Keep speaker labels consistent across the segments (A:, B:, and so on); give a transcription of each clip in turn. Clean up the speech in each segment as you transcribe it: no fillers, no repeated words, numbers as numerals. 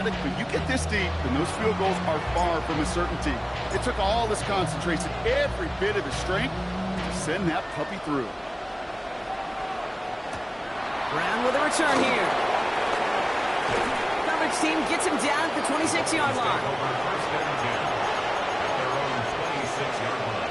A: But you get this deep, and those field goals are far from a certainty. It took all his concentration, every bit of his strength, to send that puppy through.
B: Brown with a return here. Coverage team gets him down at the 26-yard line.
C: First and 10. Their own 26-yard line.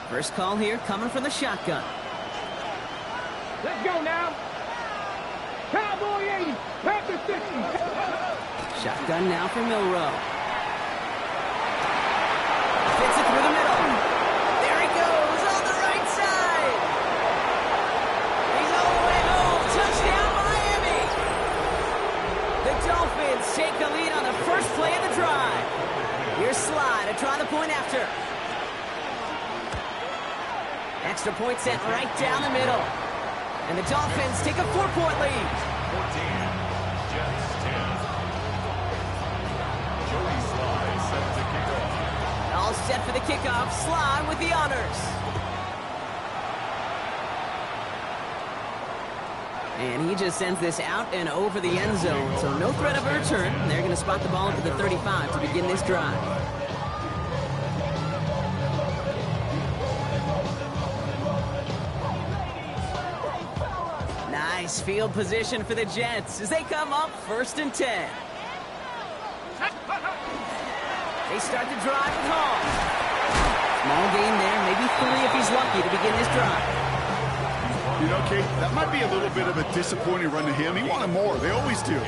B: First call here coming from the shotgun.
D: Let's go now. Cowboy 80, Panther 60.
B: Shotgun now for Milroe. Fits it through the middle. There he goes on the right side. He's all the way home. Touchdown, Miami. The Dolphins take the lead on the first play of the drive. Here's Slye to try the point after. Extra point sent right down the middle. And the Dolphins take a 4-point lead.
C: 14, Jets 10. Joey Slye set to kick off.
B: All set for the kickoff. Slye with the honors. And he just sends this out and over the end zone. So no threat of a return. They're going to spot the ball at the 35 to begin this drive. Nice field position for the Jets as they come up 1st and 10. They start the drive with Hall. Small gain there, maybe 3 if he's lucky to begin this drive.
A: You know, Kate, that might be a little bit of a disappointing run to him. He wanted more. They always do.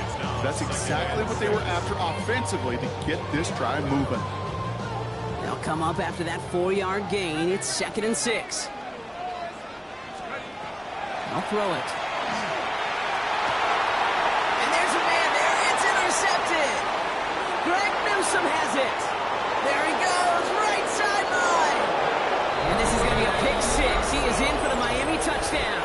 A: That's exactly what they were after offensively to get this drive moving.
B: They'll come up after that 4-yard gain. It's 2nd and 6. I'll throw it. And there's a man there. It's intercepted. Greg Newsome has it. There he goes, right sideline. And this is going to be a pick 6. He is in for the Miami touchdown.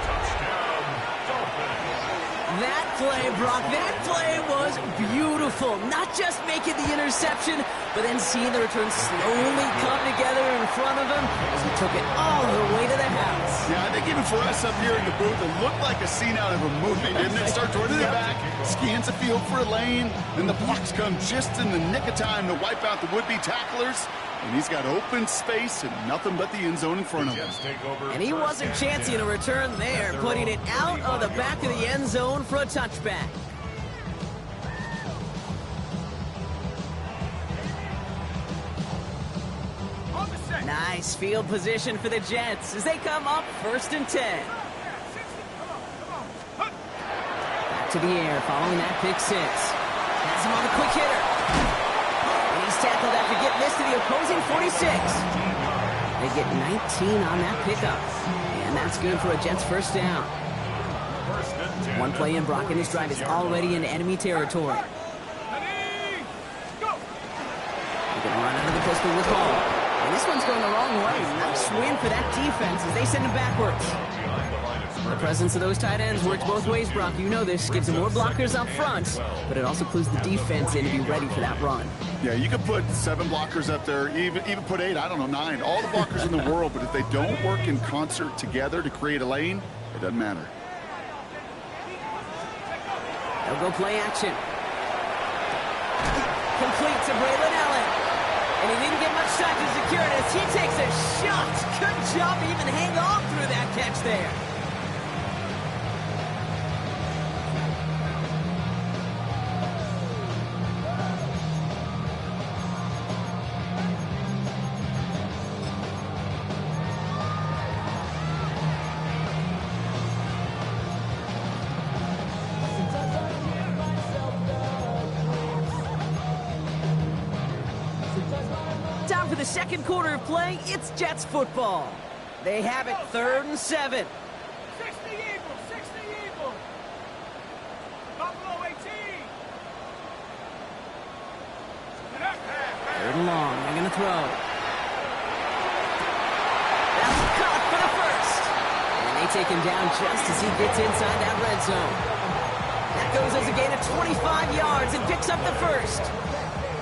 C: Touchdown, Dolphins.
B: That play, Brock, that play was beautiful. Not just making the interception, but then seeing the return slowly come together in front of him as he took it all the way to the house.
A: Yeah, I think even for us up here in the booth, it looked like a scene out of a movie, didn't it? Starts running it back, scans the field for a lane, then the blocks come just in the nick of time to wipe out the would-be tacklers, and he's got open space and nothing but the end zone in front of him.
C: Jets take over.
B: And he wasn't chancing a return there, putting it out of the back of the end zone for a touchback. Nice field position for the Jets as they come up 1st and 10. Back to the air following that pick 6. Has him on the quick hitter. And he's tackled after getting this to the opposing 46. They get 19 on that pickup. And that's good for a Jets first down. One play in, Brock, and his drive is already in enemy territory. They're going to run out of the pistol with ball. And this one's going the wrong way. Nice win for that defense as they send him backwards. The presence of those tight ends works both ways, Brock. You know this. Gives them more blockers up front, but it also clues the defense in to be ready for that run.
A: Yeah, you could put 7 blockers up there, even put 8, I don't know, 9. All the blockers in the world, but if they don't work in concert together to create a lane, it doesn't matter.
B: They'll go play action. Complete to Braylon Allen. And he didn't get much time to secure it as he takes a shot. Good job to even hang on through that catch there. Time for the second quarter of play. It's Jets football. They have it 3rd and 7.
D: 60 Eagles, 60 Eagles. Buffalo 18.
B: 3rd and long. They're going to throw. That's caught for the first. And they take him down just as he gets inside that red zone. That goes as a gain of 25 yards and picks up the first.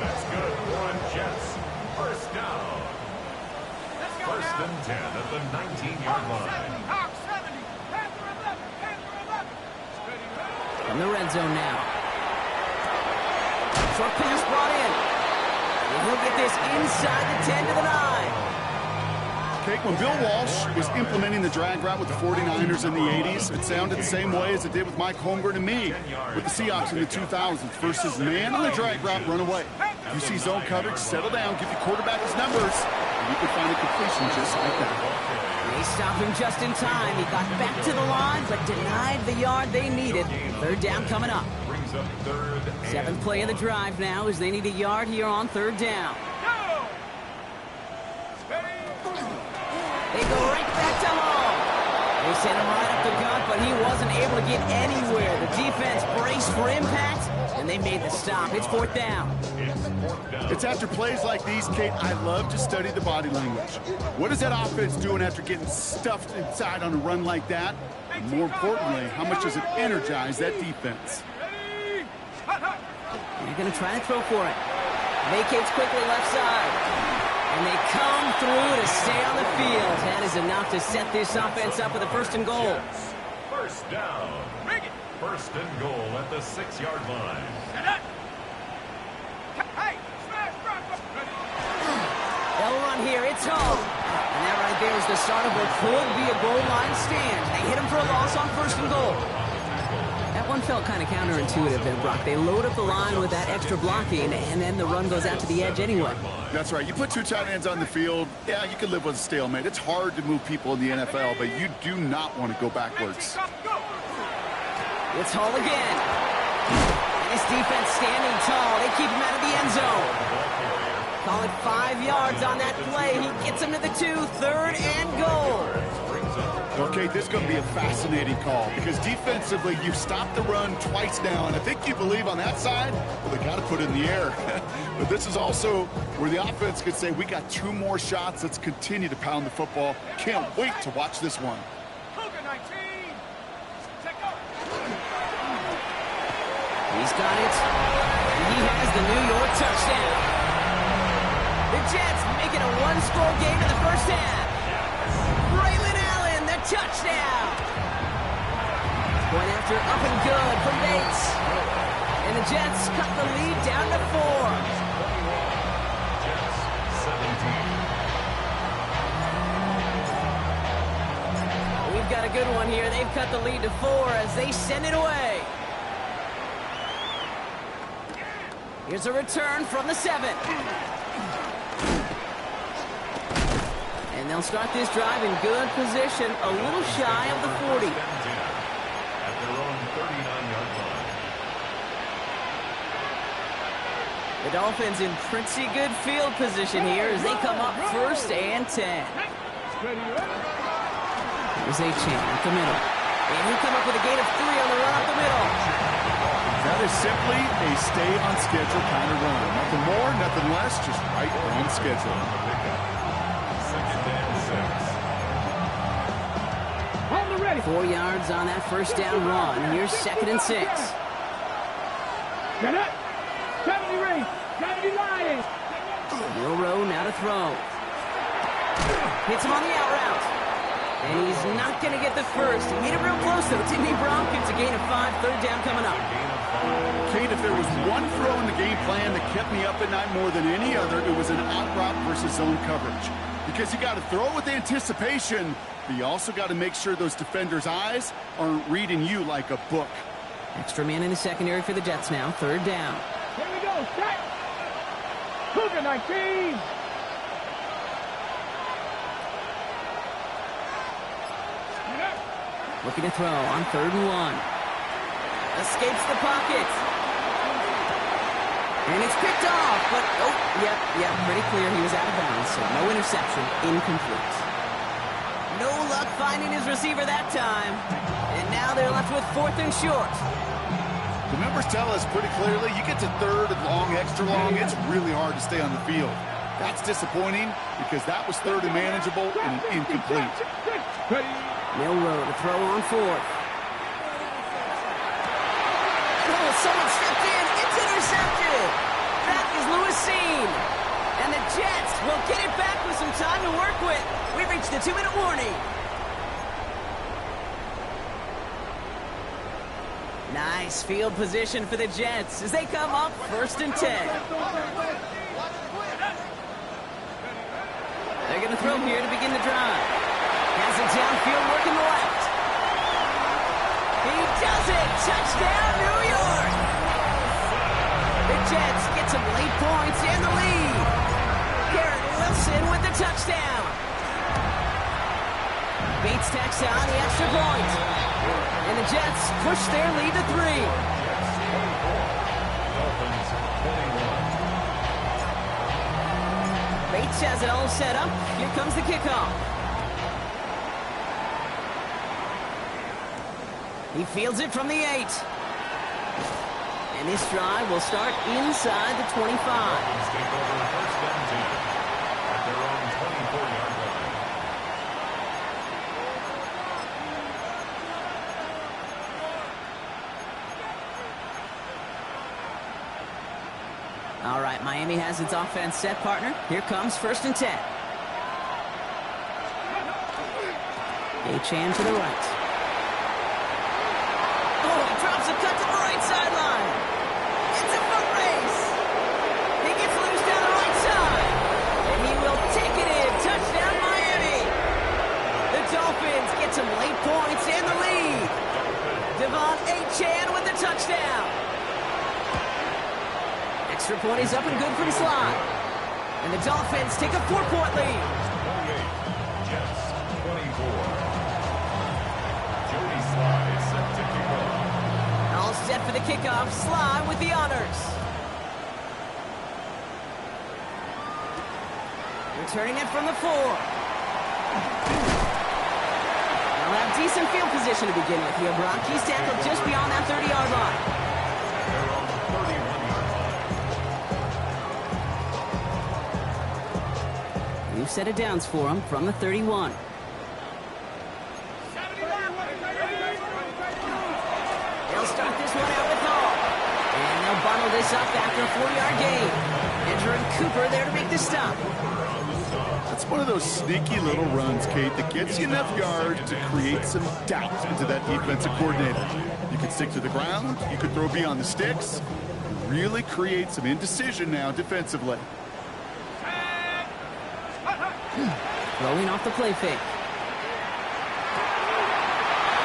C: That's good. 1 Jets. First down. First and 10 at the 19-yard line.
D: Hawk 70. Panther 11. Panther 11. Steady.
B: From the red zone now. Short pass brought in. And he'll get this inside the 10 to the 9.
A: Okay, when Bill Walsh was implementing the drag route with the 49ers in the 80s, it sounded the same way as it did with Mike Holmgren and me with the Seahawks in the 2000s. Versus man on the drag route, run away. If you see zone coverage, settle down, give your quarterback his numbers, and you can find a completion just like that.
B: They stopped him just in time. He got back to the line, but denied the yard they needed. Third down coming up.
C: Brings up third and
B: 7th play of the drive now as they need a yard here on third down.
D: Go. Steady.
B: They go right back to Hall. They sent him right up the gut, but he wasn't able to get anywhere. The defense braced for impact, and they made the stop. It's fourth down.
A: It's after plays like these, Kate, I love to study the body language. What is that offense doing after getting stuffed inside on a run like that? And more importantly, how much does it energize that defense?
D: Ready. Hot, hot.
B: They're going to try to throw for it. Vacates quickly left side. And they come through to stay on the field. That is enough to set this offense up with a first and goal.
C: First down.
D: Bring it.
C: First and goal at the 6-yard line.
D: Set up. Hey. Smash, rock. Ready.
B: They'll run here. It's home. And that right there is the start of what could be a goal line stand. They hit him for a loss on first and goal. That one felt kind of counterintuitive there, Brock. They load up the line with that extra blocking, and then the run goes out to the edge anyway.
A: That's right. You put two tight ends on the field, yeah, you can live with a stalemate. It's hard to move people in the NFL, but you do not want to go backwards.
D: Go.
B: It's Hall again. And his defense standing tall. They keep him out of the end zone. Call it 5 yards on that play. He gets him to the 2, third and goal.
A: Okay, this is going to be a fascinating call because defensively, you've stopped the run twice now, and I think you believe on that side, well, they got to put it in the air. But this is also where the offense could say, we got 2 more shots. Let's continue to pound the football. Can't wait to watch this one.
D: Cougar 19. Check out.
B: He's got it. He has the New York touchdown. The Jets making a 1-score game in the first half. Braylon Allen, the touchdown. Going after up and good from Bates. And the Jets cut the lead down to 4.
C: Jets 17.
B: We've got a good one here. They've cut the lead to 4 as they send it away. Here's a return from the 7. And they'll start this drive in good position, a little shy of the 40.
C: At their own 39-yard line.
B: The Dolphins in pretty good field position here as they come up first and 10. Here's A-Chain up the middle. And he'll come up with a gain of 3 on the run up the middle.
A: That is simply a stay-on-schedule kind of run. Nothing more, nothing less, just right on schedule.
C: Second and 6.
D: Hold the ready.
B: 4 yards on that first down run. Here's second and 6.
D: Get up. 70 Ray. 70 Lions.
B: Milrow now to throw. Hits him on the out route. And he's not going to get the first. He made it real close, though. Timmy Brown gets a gain of 5. Third down coming up.
A: Kate, if there was one throw in the game plan that kept me up at night more than any other, it was an out route versus zone coverage. Because you got to throw with anticipation, but you also got to make sure those defenders' eyes aren't reading you like a book.
B: Extra man in the secondary for the Jets now. Third down.
D: Here we go. Set. Cougar 19.
B: Looking to throw on third and 1. Escapes the pocket. And it's picked off, but, oh, yep, pretty clear he was out of bounds, so no interception, incomplete. No luck finding his receiver that time. And now they're left with 4th and short.
A: The numbers tell us pretty clearly, you get to third and long, extra long, it's really hard to stay on the field. That's disappointing because that was third and manageable and an incomplete.
B: Milrow to throw on 4th. Oh, someone stepped in. It's intercepted. That is Lewis Cine. And the Jets will get it back with some time to work with. the 2-minute warning. Nice field position for the Jets as they come up 1st and 10. They're going to throw here to begin the drive. Has it downfield working the left. He does it! Touchdown, New York! The Jets get some late points in the lead. Garrett Wilson with the touchdown. Bates tacks on the extra point. And the Jets push their lead to 3. Bates has it all set up. Here comes the kickoff. He fields it from the 8. And this drive will start inside the 25.
C: Take over 1st and 10 at their own 24-yard line.
B: All right, Miami has its offense set, partner. Here comes 1st and 10. Achane to the right. Oh, he drops a cut to the right sideline. It's a foot race. He gets loose down the right side. And he will take it in. Touchdown, Miami. The Dolphins get some late points in the lead. Devon Achane with the touchdown. Extra point is up and good from Sly. And the Dolphins take a 4-point lead.
C: 28, Jets 24. Jody Sly is set to kick off.
B: All set for the kickoff. Sly with the honors. Returning it from the 4. They'll have decent field position to begin with here. Broncos tackled just beyond that 30-yard line.
C: Their own 31-yard line.
B: New set of downs for them from the 31. They'll start this one out with Hall. And they'll bundle this up after a 4-yard gain. Entering Cooper there to make the stop.
A: That's one of those sneaky little runs, Kate, that gets you enough yards to create some doubt into that defensive coordinator. You can stick to the ground, you can throw beyond the sticks, really create some indecision now defensively.
B: Rolling off the play fake.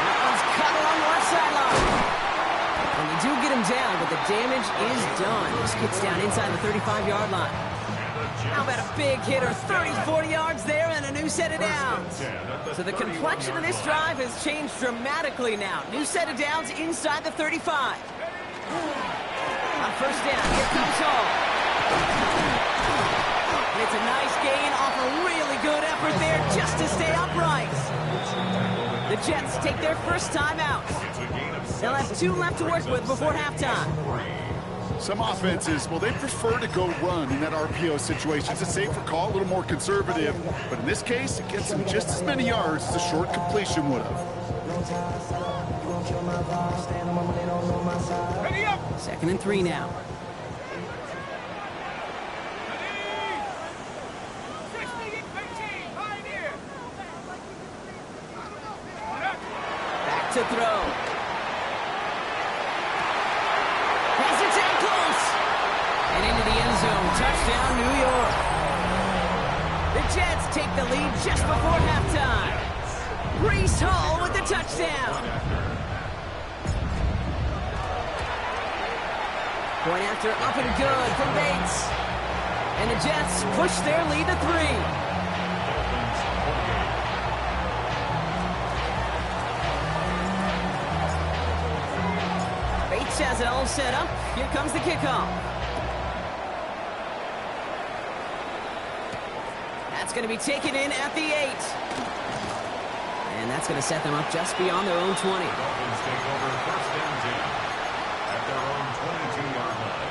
B: That one's cut along the left sideline. And they do get him down, but the damage is done. This gets down inside the 35-yard line. How about a big hitter, 30, 40 yards there, and a new set of downs. So the complexion of this drive has changed dramatically now. New set of downs inside the 35. On 1st down, here comes Hall. And it's a nice gain off a really good effort there just to stay upright. The Jets take their first time out. They'll have 2 left to work with before halftime.
A: Some offenses, well, they prefer to go run in that RPO situation. It's a safer call, a little more conservative. But in this case, it gets them just as many yards as a short completion would have.
B: 2nd and 3 now. Back to throw. Has it down close. And into the end zone. Touchdown, New York. The Jets take the lead just before halftime. Breece Hall with the touchdown. Point after up and good from Bates. And the Jets push their lead to 3. Bates has it all set up. Here comes the kickoff. That's going to be taken in at the 8. And that's going to set them up just beyond their own 20.
C: Dolphins take over 1st and 10 at their own 22-yard line.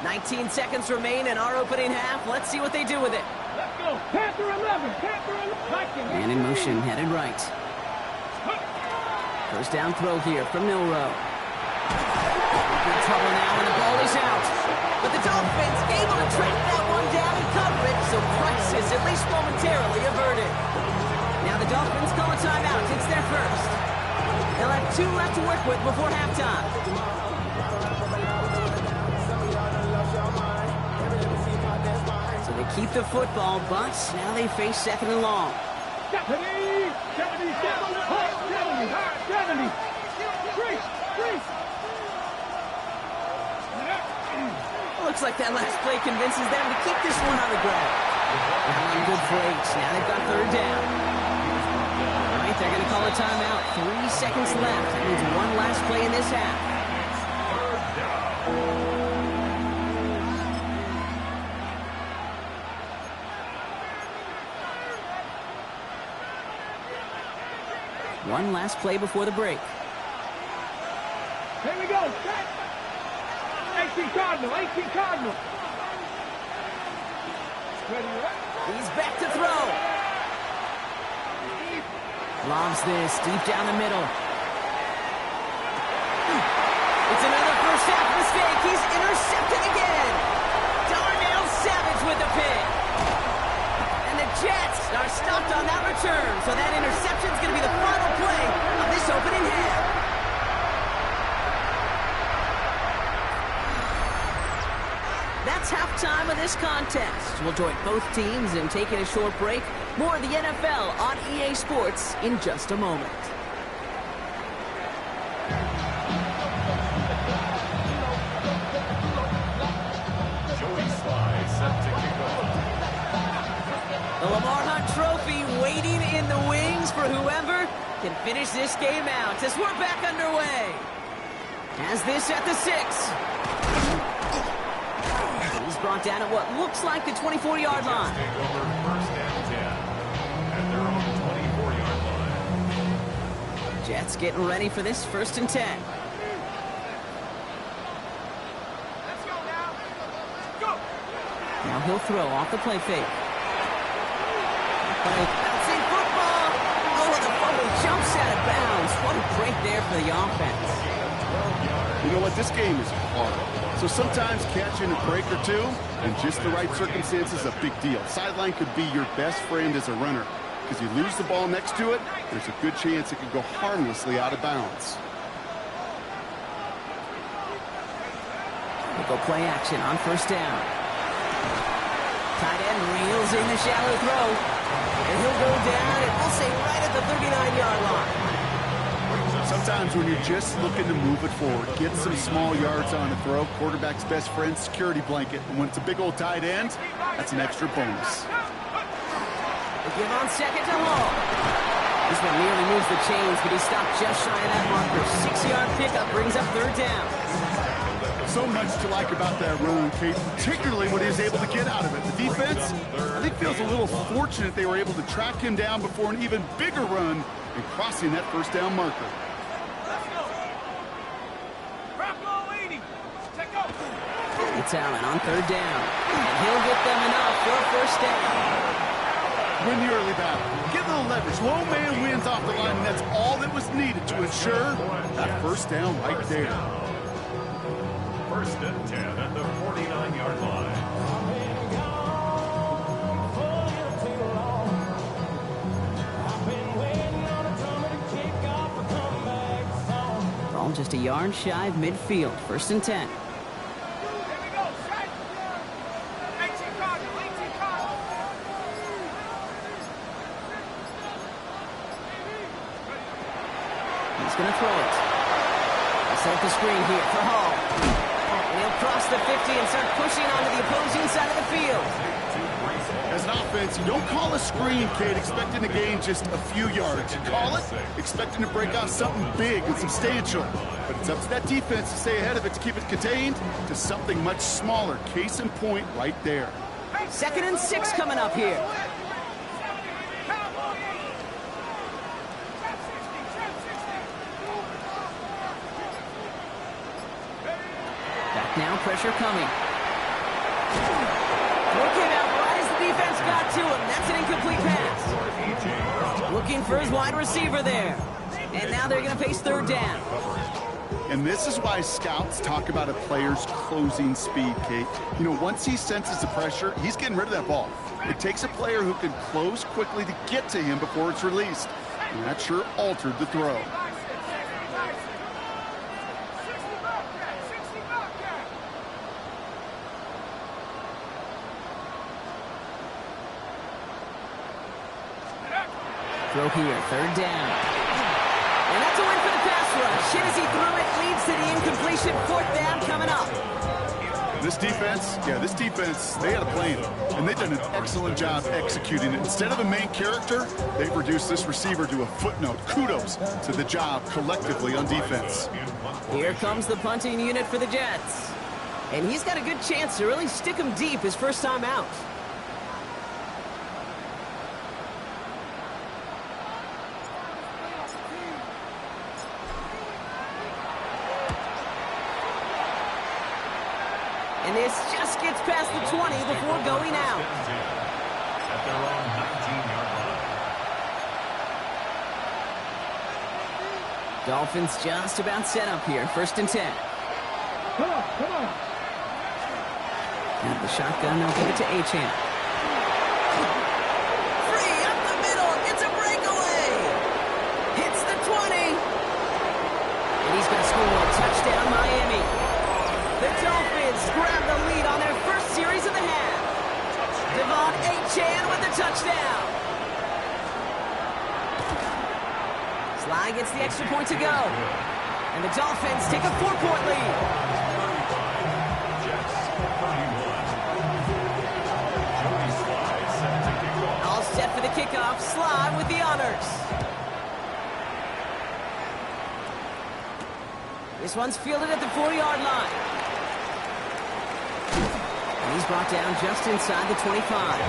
B: 19 seconds remain in our opening half. Let's see what they do with it.
D: Let's go. Panther 11. Panther 11.
B: Man in motion, headed right. First down throw here from Milroe. In trouble now, and the ball is out. But the Dolphins able to track that one down and cover it, so crisis at least momentarily averted. Now the Dolphins call a timeout. It's their first. They'll have 2 left to work with before halftime. So they keep the football, but now they face 2nd and long.
D: 70! 70!
B: Looks like that last play convinces them to keep this one on the ground. Good for 8. Now they've got 3rd down. All right, they're going to call a timeout. 3 seconds left. That means one last play in this half. One last play before the break.
D: Here we go. 18 Cardinal. 18 Cardinal.
B: He's back to throw. Lobs this deep down the middle. It's another first half mistake. He's intercepted again. Darnell Savage with the pick. And the Jets are stopped on that return. So that interception is going to be the final play of this opening half. That's halftime of this contest. We'll join both teams in taking a short break. More of the NFL on EA Sports in just a moment.
C: Joey Sly set to kick off.
B: The Lamar Hunt Trophy waiting in the wings for whoever can finish this game out as we're back underway. Has this at the 6. Brought down at what looks like the 24-yard line.
C: Take over 1st and 10 at their own 24-yard line.
B: Jets getting ready for this 1st and 10.
D: Let's go now. Go.
B: Now he'll throw off the play fake. Bouncing football. Oh, the fumble jumps out of bounds. What a break there for the offense.
A: You know what? This game is hard. So sometimes catching a break or two in just the right circumstances is a big deal. Sideline could be your best friend as a runner. Because you lose the ball next to it, there's a good chance it could go harmlessly out of bounds.
B: We'll go play action on 1st down. Tight end reels in the shallow throw. And he'll go down, and we'll say right at the 39-yard line.
A: Sometimes when you're just looking to move it forward, get some small yards on a throw, quarterback's best friend, security blanket. And when it's a big old tight end, that's an extra bonus.
B: They give on 2nd and long. This one nearly moves the chains, but he stopped just shy of that marker. 6-yard pickup brings up 3rd down.
A: So much to like about that run, Kate, particularly what he was able to get out of it. The defense, I think, feels a little fortunate they were able to track him down before an even bigger run and crossing that 1st down marker.
B: It's Allen on 3rd down. And he'll get them enough for a 1st down.
A: Win the early battle. Get a little leverage. Low man wins off the line, and that's all that was needed to ensure that 1st down right there.
C: 1st and 10 at the 49-yard line.
B: Ball just a yard shy of midfield. 1st and 10. He's going to throw it. They'll set up the screen here for Hall. And he'll cross the 50 and start pushing onto the opposing side of the field.
A: As an offense, you don't call a screen, Kate, expecting to gain just a few yards. You call it expecting to break out something big and substantial. But it's up to that defense to stay ahead of it, to keep it contained to something much smaller. Case in point right there.
B: 2nd and 6 coming up here. Back now, pressure coming. Looking out right as the defense got to him. That's an incomplete pass. Looking for his wide receiver there. And now they're going to face 3rd down.
A: And this is why scouts talk about a player's closing speed, Kate. You know, once he senses the pressure, he's getting rid of that ball. It takes a player who can close quickly to get to him before it's released. And that sure altered the throw.
B: Throw here, third down. And that's a win for the pass rush. Shit as he threw it, leads to the incompletion. Fourth down coming up.
A: This defense, they had a plan, and they've done an excellent job executing it. Instead of a main character, they've reduced this receiver to a footnote. Kudos to the job collectively on defense.
B: Here comes the punting unit for the Jets. And he's got a good chance to really stick him deep his first time out. And this just gets past the 20 before going out.
C: At their own 19-yard line.
B: Dolphins just about set up here. First and 10.
D: Come on.
B: Now the shotgun, they'll give it to Achane. Free up the middle. It's a breakaway. Hits the 20. And he's going to score a touchdown, Miami. The Dolphins grab the lead on their first series of the half. Devon Achane with the touchdown. Sly gets the extra point to go. And the Dolphins take a 4-point lead. All set for the kickoff. Sly with the honors. This one's fielded at the 4-yard line. And he's brought down just inside the 25.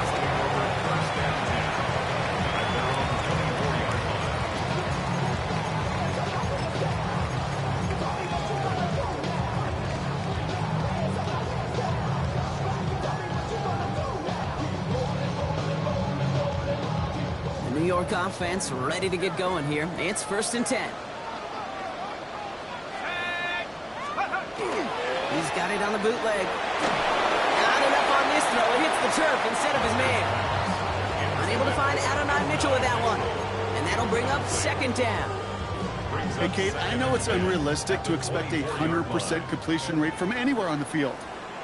B: The New York offense ready to get going here. It's first and 10. He's got it on the bootleg. Not enough on this throw. It hits the turf instead of his man. Unable to find Adonai Mitchell with that one. And that'll bring up second down.
A: Hey, Kate, I know it's unrealistic to expect a 100% completion rate from anywhere on the field.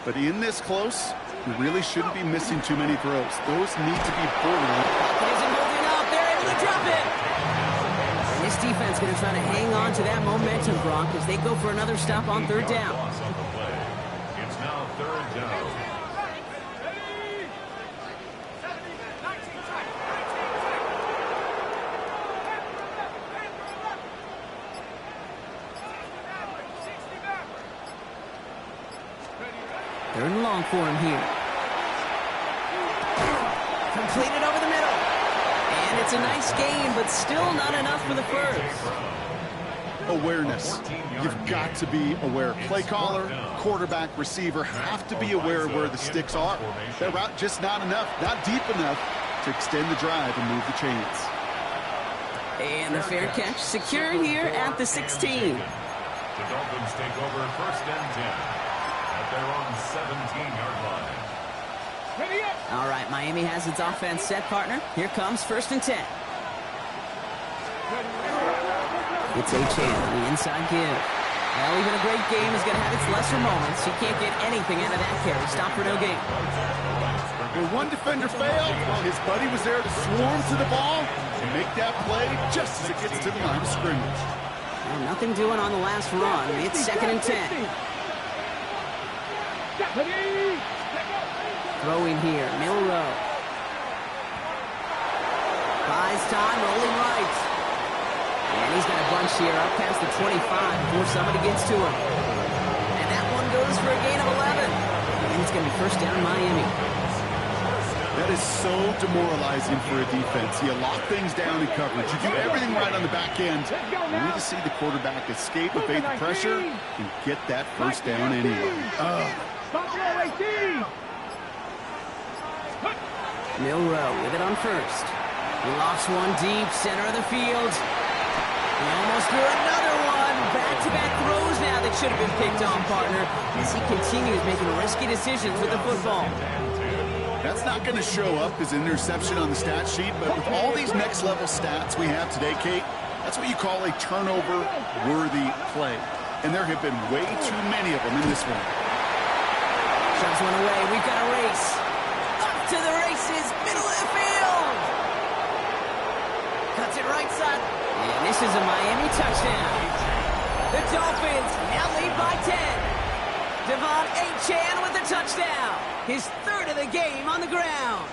A: But in this close, you really shouldn't be missing too many throws. Those need to be borderline.
B: Isn't holding up. They're able to drop it. And this defense going to try to hang on to that momentum, Brock, as they go for another stop on third down.
C: It's now third down.
B: Third and long for him here. Completed over the middle. And it's a nice game, but still not enough for the first.
A: Awareness. You've got to be aware. Play caller, quarterback, receiver have to be aware of where the sticks are. That route just not enough, not deep enough to extend the drive and move the chains.
B: And the fair catch secured here at the 16.
C: The Dolphins take over first and 10 at their own 17-yard line.
B: All right, Miami has its offense set, partner. Here comes first and 10. It's Achane on the inside give. Well, even a great game is going to have its lesser moments. He can't get anything out of that carry. Stop for no gain.
A: When one defender failed, well, his buddy was there to swarm to the ball and make that play just as it gets to the line of scrimmage.
B: Well, nothing doing on the last run. It's second and 10. Throwing here, Milroe. Buys time, rolling right. And he's got a bunch here up past the 25 before somebody gets to him. And that one goes for a gain of 11. And it's going to be first down Miami.
A: That is so demoralizing for a defense. You lock things down in coverage. You do everything right on the back end. You need to see the quarterback escape, evade the pressure, and get that first down anyway.
B: Milroe with it on first. He lofts one deep, center of the field. He almost threw another one. Back-to-back throws now should have been picked on, partner, as he continues making risky decisions with the football.
A: That's not going to show up as an interception on the stat sheet, but with all these next-level stats we have today, Kate, that's what you call a turnover-worthy play. And there have been way too many of them in this one.
B: Shoves one away. We've got a race. Up to the races. Middle of the field. Cuts it right side. And this is a Miami touchdown. The Dolphins now lead by 10. Devon Achane with the touchdown. His third of the game on the ground.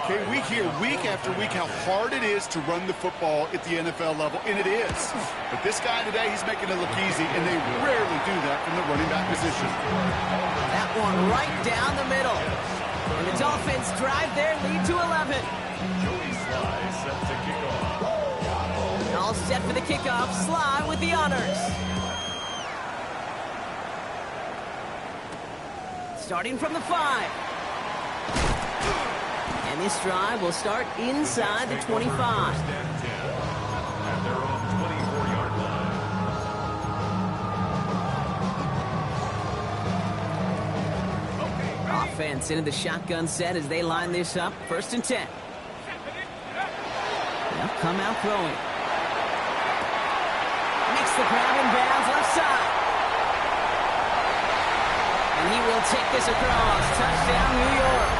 A: Okay, we hear week after week how hard it is to run the football at the NFL level, and it is. But this guy today, he's making it look easy, and they rarely do that from the running back position.
B: That one right down the middle. And the Dolphins drive their lead to 11.
C: Joey Sly set to kick off.
B: All set for the kickoff. Sly with the honors. Starting from the 5. And this drive will start inside the 25.
C: At their own 24-yard line.
B: Offense into the shotgun set as they line this up. 1st and 10. They'll come out throwing. Makes the grab in bounds left side. And he will take this across. Touchdown, New York.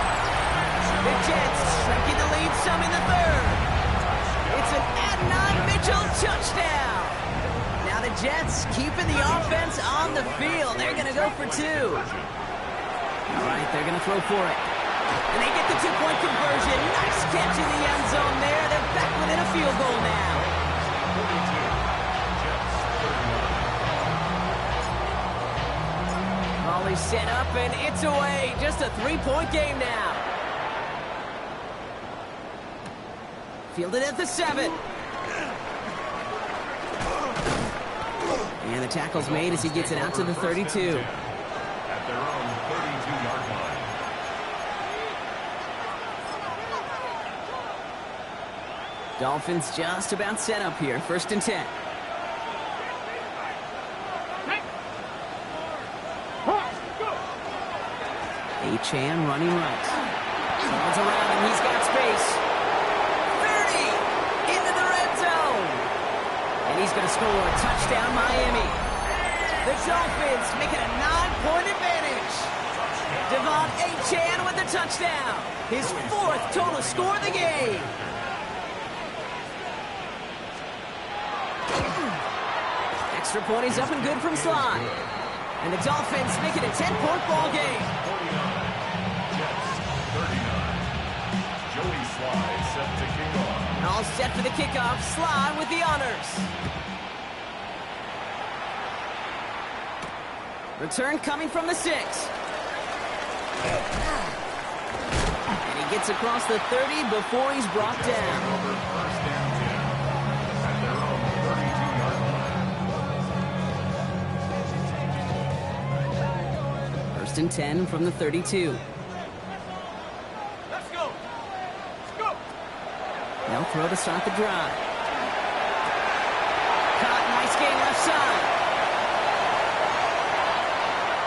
B: The Jets shrinking the lead some in the 3rd. It's an Adnan Mitchell touchdown. Now the Jets keeping the offense on the field. They're going to go for 2. All right, they're going to throw for it. And they get the 2-point conversion. Nice catch in the end zone there. They're back within a field goal now. Molly's set up, and it's away. Just a 3-point game now. Fielded at the 7. And the tackle's made as he gets it out to the 32.
C: At their own 32-yard line.
B: Dolphins just about set up here. 1st and 10. Achane running right. Someone's around him. He's got space. 30 into the red zone. And he's going to score a touchdown, Miami. The Dolphins make it a 9-point advantage. Devon Achane with the touchdown. His 4th total score of the game. Extra point is up and good from Sly. And the Dolphins make it a 10-point ball game.
C: 49. Jets 39. Joey Sly set to kick off.
B: And all set for the kickoff. Sly with the honors. Return coming from the 6. And he gets across the 30 before he's brought down.
C: Over 1st and 10. At their own 32-yard line.
B: 1st and 10 from the 32.
D: Let's go. Let's go.
B: They'll throw to start the drive. Caught, nice game left side.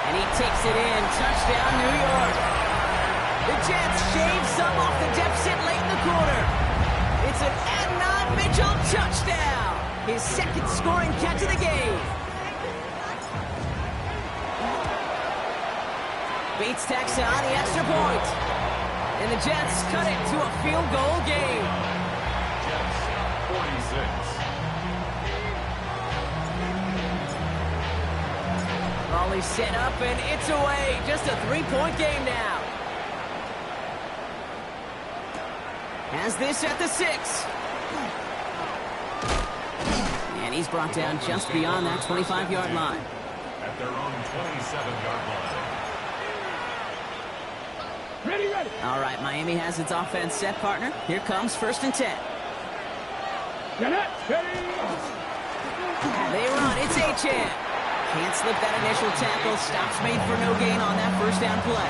B: And he takes it in. Touchdown, New York. The Jets shave some off the deficit late in the quarter. It's an Adnan Mitchell touchdown. His 2nd scoring catch of the game. Bates tacks on the extra point. And the Jets cut it to a field goal game.
C: Jets 46.
B: Raleigh set up, and it's away. Just a 3-point game now. Has this at the 6. And he's brought down just beyond that 25-yard line.
C: At their own 27-yard line.
D: Ready, ready.
B: All right, Miami has its offense set, partner. Here comes 1st and 10.
D: Janet, ready.
B: They run. It's Achane. Can't slip that initial tackle. Stops made for no gain on that 1st down play.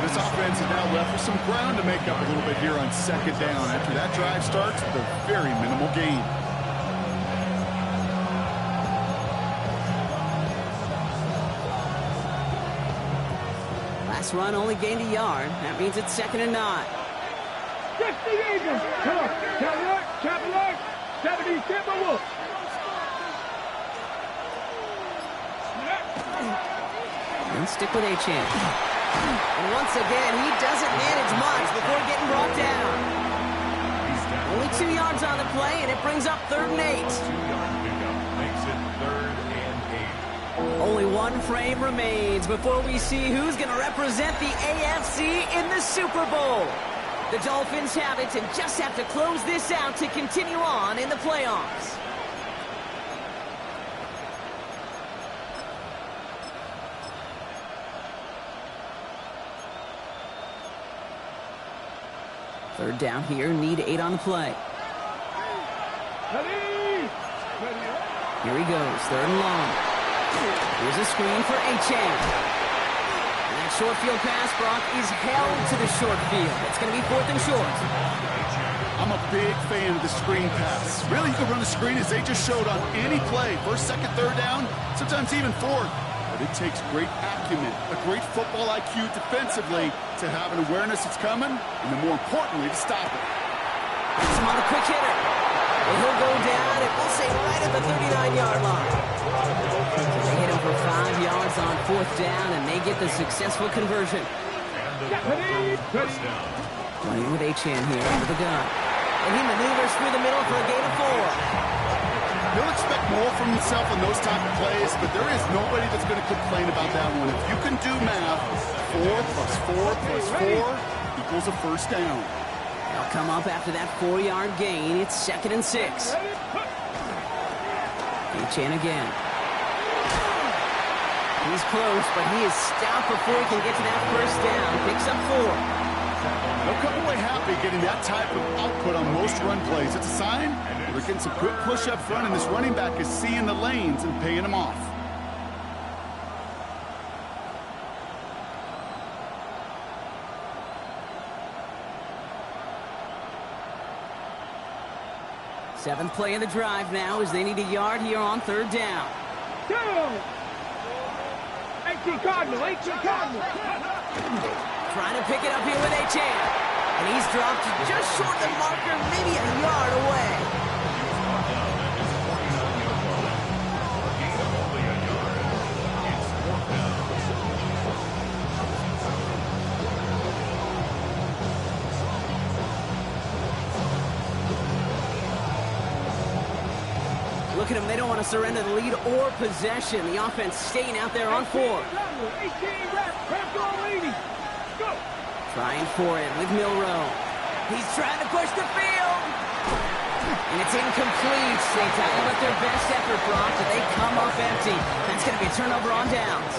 A: This offense is now left with some ground to make up a little bit here on 2nd down. After that drive starts with a very minimal gain.
B: Pass run only gained a yard. That means it's 2nd and 9.
D: Just the Eagles. Come on. Chop alert. 70 Timberwolves.
B: And stick with Achane. And once again, he doesn't manage much before getting brought down. Only 2 yards on the play, and it brings up 3rd and 8.
C: 2-yard pickup makes it 3rd and 8.
B: Only 1 frame remains before we see who's going to represent the AFC in the Super Bowl. The Dolphins have it and just have to close this out to continue on in the playoffs. Third down here, need 8 on the play. Here he goes, 3rd and long. Here's a screen for Achane. And that short field pass, Brock, is held to the short field. It's going to be 4th and short.
A: I'm a big fan of the screen pass. Really, you can run a screen as they just showed on any play. 1st, 2nd, 3rd down, sometimes even 4th. But it takes great acumen, a great football IQ defensively to have an awareness it's coming, and then more importantly, to stop it.
B: Gets him on the quick hitter. And he'll go down, and we'll say right at the 39-yard line. So they hit him for 5 yards on 4th down, and they get the successful conversion.
C: And the Dolphins first down.
B: Running with Achane here under the gun. And he maneuvers through the middle for a gain of 4.
A: He'll expect more from himself on those type of plays, but there is nobody that's going to complain about that one. If you can do math, 4 plus 4 plus 4 equals a 1st down.
B: They'll come up after that 4-yard gain. It's 2nd and 6. Achane again. He's close, but he is stopped before he can get to that 1st down. Picks up 4.
A: They'll come away happy getting that type of output on most run plays. It's a sign they're getting some good push up front, and this running back is seeing the lanes and paying them off.
B: Seventh play of the drive now as they need a yard here on 3rd down.
D: Down. 18 Cardinal.
B: Trying to pick it up here with Achane. And he's dropped just short of the marker, maybe a yard away. Look at them, they don't want to surrender the lead or possession. The offense staying out there on 4.
D: 18 reps. Press on leading. Go.
B: Trying for it with Milroe. He's trying to push the field. And it's incomplete. They tackle with their best effort, Brock, but they come up empty. That's going to be a turnover on downs.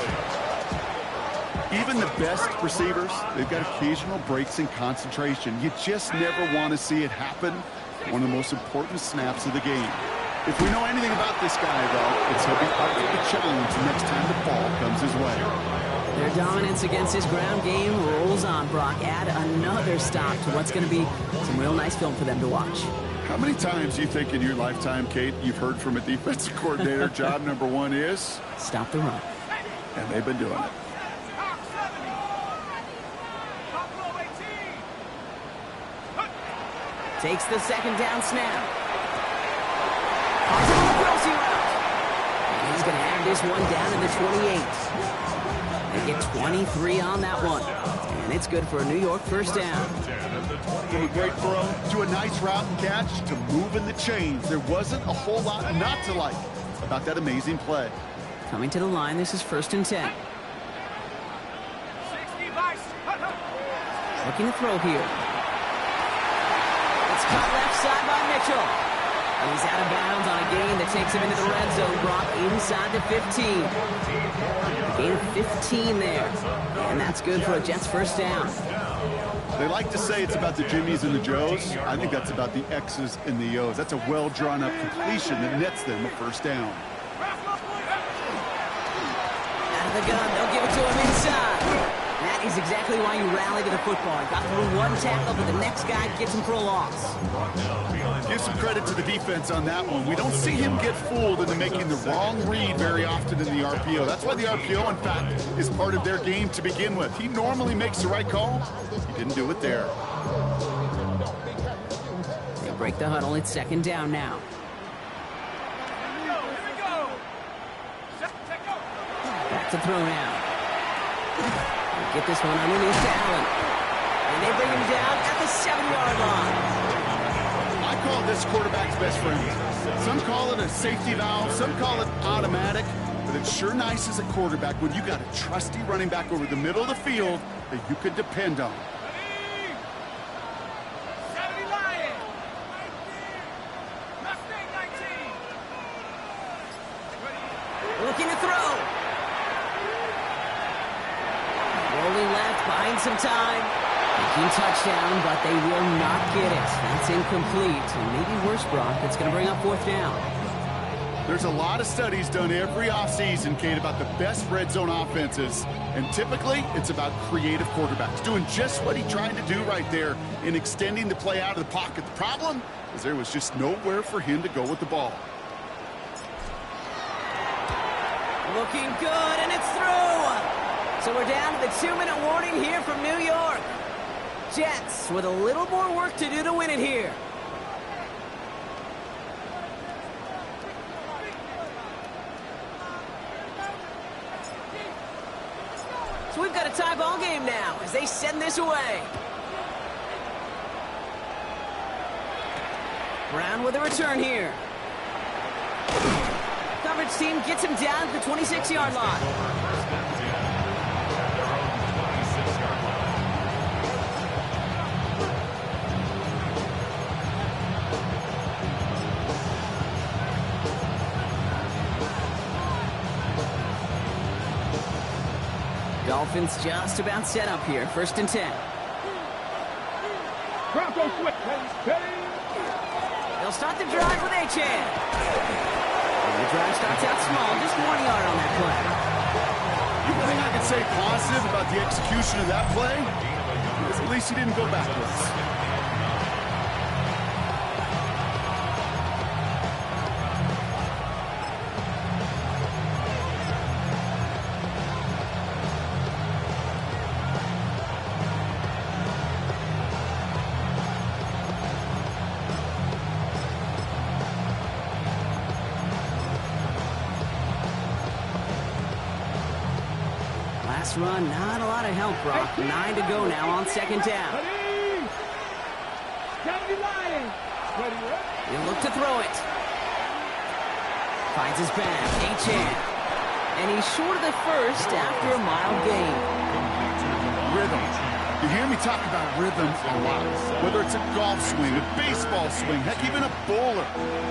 A: Even the best receivers, they've got occasional breaks in concentration. You just never want to see it happen. One of the most important snaps of the game. If we know anything about this guy, though, it's he'll be up for the challenge next time the ball comes his way.
B: Their dominance against his ground game rolls on, Brock. Add another stop to what's going to be some real nice film for them to watch.
A: How many times do you think in your lifetime, Kate, you've heard from a defensive coordinator, job number 1 is?
B: Stop the run.
A: And they've been doing it.
B: Takes the 2nd down snap. And he's going to have this one down to the 28. They get 23 on that one. And it's good for a New York 1st down.
A: From a great throw to a nice route and catch to moving the chains. There wasn't a whole lot not to like about that amazing play.
B: Coming to the line, this is 1st and 10. Looking to throw here. It's caught left side by Mitchell. And he's out of bounds on a gain that takes him into the red zone, Brock, inside the 15. A gain of 15 there. And that's good for a Jets 1st down.
A: They like to say it's about the Jimmies and the Joes. I think that's about the X's and the O's. That's a well-drawn-up completion that nets them a 1st down.
B: Out of the gun, they'll give it to him inside. That is exactly why you rally to the football. He got through one tackle, but the next guy gets him for a loss.
A: Give some credit to the defense on that one. We don't see him get fooled into making the wrong read very often in the RPO. That's why the RPO, in fact, is part of their game to begin with. He normally makes the right call. He didn't do it there.
B: They break the huddle. It's second down now. Back to throw now. Get this one underneath to Allen. And they bring him down at the 7-yard line.
A: I call this quarterback's best friend. Some call it a safety valve, some call it automatic, but it's sure nice as a quarterback when you got a trusty running back over the middle of the field that you could depend on.
B: Looking to throw. Rolling left, buying some time. Making touchdown, but they will not get it. That's incomplete. And maybe worse, Brock. It's going to bring up fourth down.
A: There's a lot of studies done every offseason, Kate, about the best red zone offenses. And typically, it's about creative quarterbacks doing just what he tried to do right there in extending the play out of the pocket. The problem is there was just nowhere for him to go with the ball.
B: Looking good, and it's through. So we're down to the 2-minute warning here from New York. Jets with a little more work to do to win it here. So we've got a tie ball game now as they send this away. Brown with a return here. Coverage team gets him down at the 26-yard line. Dolphins just about set up here. 1st and 10.
D: Bronco switch.
B: They'll start the drive with Achane. The drive starts out small, just 1 yard on that play.
A: The thing I can say positive about the execution of that play is at least he didn't go backwards.
B: Run, not a lot of help, Brock. 9 to go now on 2nd down. He'll look to throw it. Finds his back, Achane. And he's short of the first after a mild gain.
A: Rhythm. You hear me talk about rhythm a lot. Whether it's a golf swing, a baseball swing, heck, even a bowler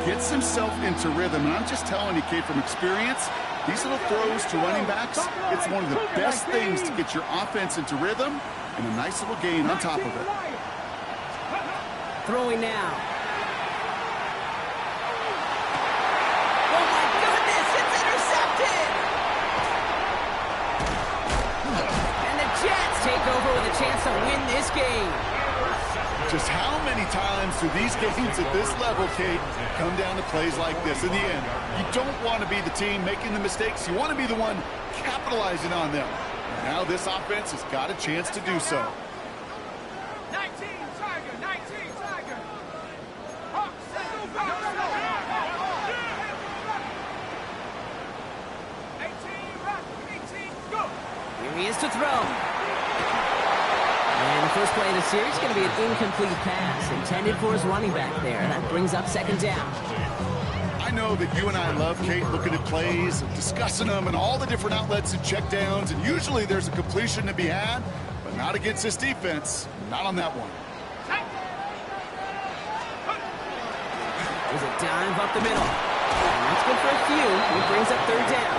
A: gets himself into rhythm. And I'm just telling you, Kate, from experience, these little throws to running backs, it's one of the best things to get your offense into rhythm and a nice little gain on top of it.
B: Throwing now. Oh my goodness, it's intercepted! And the Jets take over with a chance to win this game.
A: Just how many times do these games at this level, Kate, come down to plays like this? In the end, you don't want to be the team making the mistakes. You want to be the one capitalizing on them. And now this offense has got a chance to do so.
D: 19 Tiger, 19 Tiger. Hawks, 18, go.
B: Here he is to throw. And the first play of the series is going to be an incomplete pass intended for his running back there. That brings up 2nd down.
A: I know that you and I love, Kate, looking at plays and discussing them and all the different outlets and checkdowns, and usually there's a completion to be had, but not against this defense. Not on that one.
B: There's a dive up the middle. And that's good for a few. It brings up 3rd down.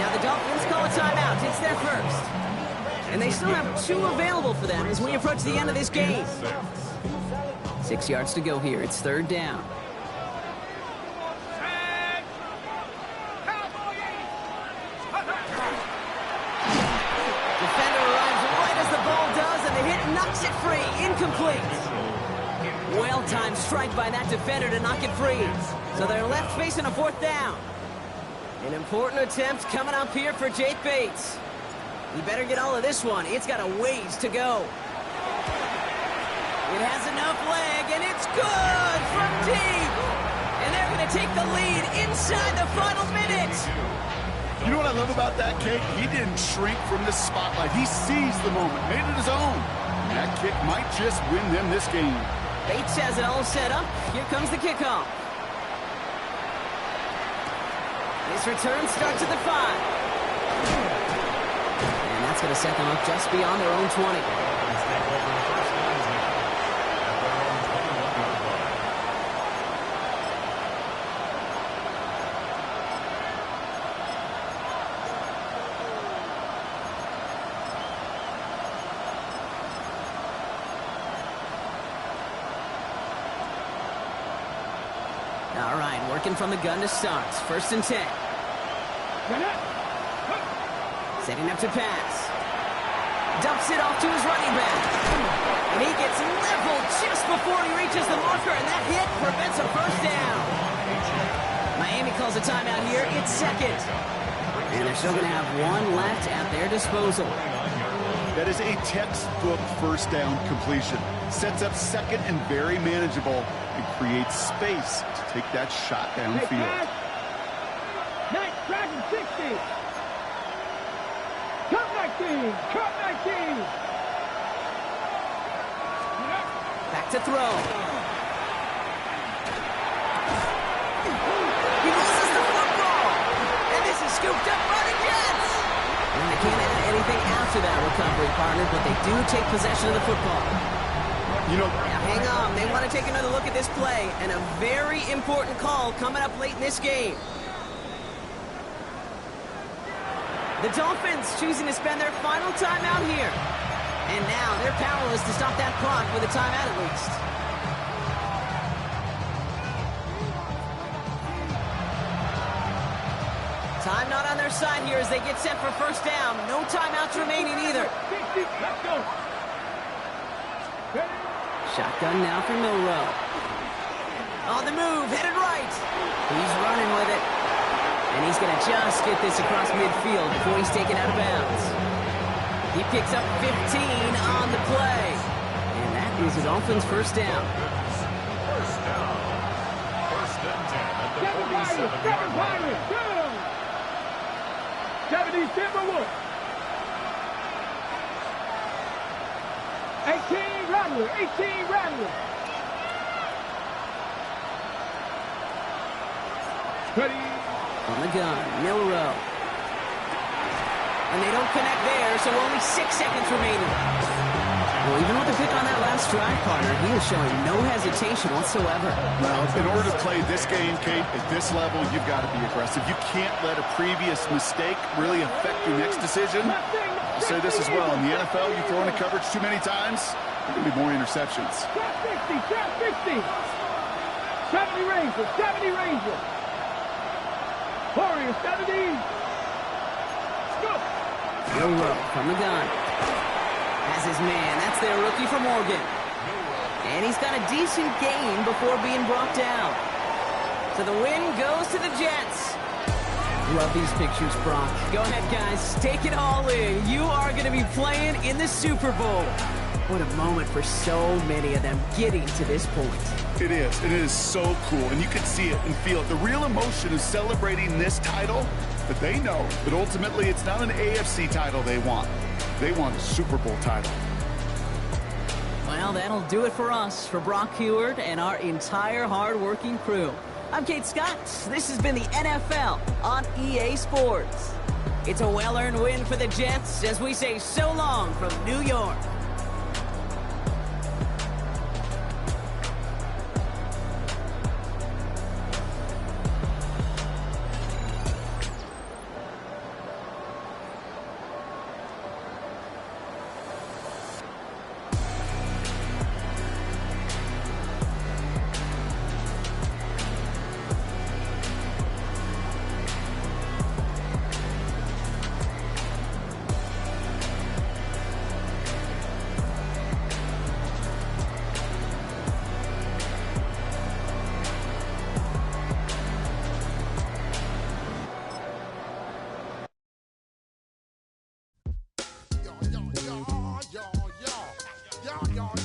B: Now the Dolphins call a timeout. It's their first. And they still have 2 available for them as we approach the end of this game. 6 yards to go here. It's 3rd down. Defender strike by that defender to knock it free. So they're left facing a 4th down. An important attempt coming up here for Jake Bates. He better get all of this one. It's got a ways to go. It has enough leg, and it's good from deep. And they're going to take the lead inside the final minute.
A: You know what I love about that kick? He didn't shrink from the spotlight. He seized the moment, made it his own. And that kick might just win them this game.
B: Bates has it all set up. Here comes the kickoff. This return starts at the 5. And that's going to set them up just beyond their own 20. All right, working from the gun to start. 1st and 10. Setting up to pass. Dumps it off to his running back. And he gets leveled just before he reaches the marker, and that hit prevents a 1st down. Miami calls a timeout here. It's 2nd. And they're still going to have one left at their disposal.
A: That is a textbook 1st down completion. Sets up 2nd and very manageable and creates space to take that shot downfield.
D: Next, Dragon 60. Cut 19. Cut 19.
B: Back to throw. He loses the football. And this is scooped up by the Jets. And they can't add anything after that recovery, partner, but they do take possession of the football.
A: You know,
B: Now, hang on. They want to take another look at this play, and a very important call coming up late in this game. The Dolphins choosing to spend their final timeout here. And now they're powerless to stop that clock with a timeout at least. Time not on their side here as they get set for 1st down. No timeouts remaining either.
D: 60. Let's go.
B: Shotgun now for Milroe. On the move, headed right. He's running with it. And he's going to just get this across midfield before he's taken out of bounds. He picks up 15 on the play. And that is a Dolphins 1st down.
C: 1st down. 1st and 10 at the 47-yard line.
D: 70 Timberwolves. 18 Rattler. 18 Rattler. Ready.
B: On the gun, Milroe. And they don't connect there, so only 6 seconds remaining. Well, even with the pick on that last drive, partner, he is showing no hesitation whatsoever.
A: well, in order to play this game, Kate, at this level, you've got to be aggressive. You can't let a previous mistake really affect your next decision. I'll say this as well. In the NFL, you throw into coverage too many times, there are going to be more interceptions.
D: Trap 60. Trap 60. 70 Rangers. 70 Rangers. Warriors. 70. Scoop.
B: Milroe from the gun. Has his man. That's their rookie from Oregon. And he's got a decent gain before being brought down. So the win goes to the Jets. Love these pictures, Brock. Go ahead, guys. Take it all in. You are going to be playing in the Super Bowl. What a moment for so many of them getting to this point.
A: It is. It is so cool, and you can see it and feel it. The real emotion is celebrating this title, but they know that ultimately it's not an AFC title they want. They want a Super Bowl title.
B: Well, that'll do it for us, for Brock Huard and our entire hard-working crew. I'm Kate Scott. This has been the NFL on EA Sports. It's a well-earned win for the Jets as we say so long from New York.
E: yard, yard.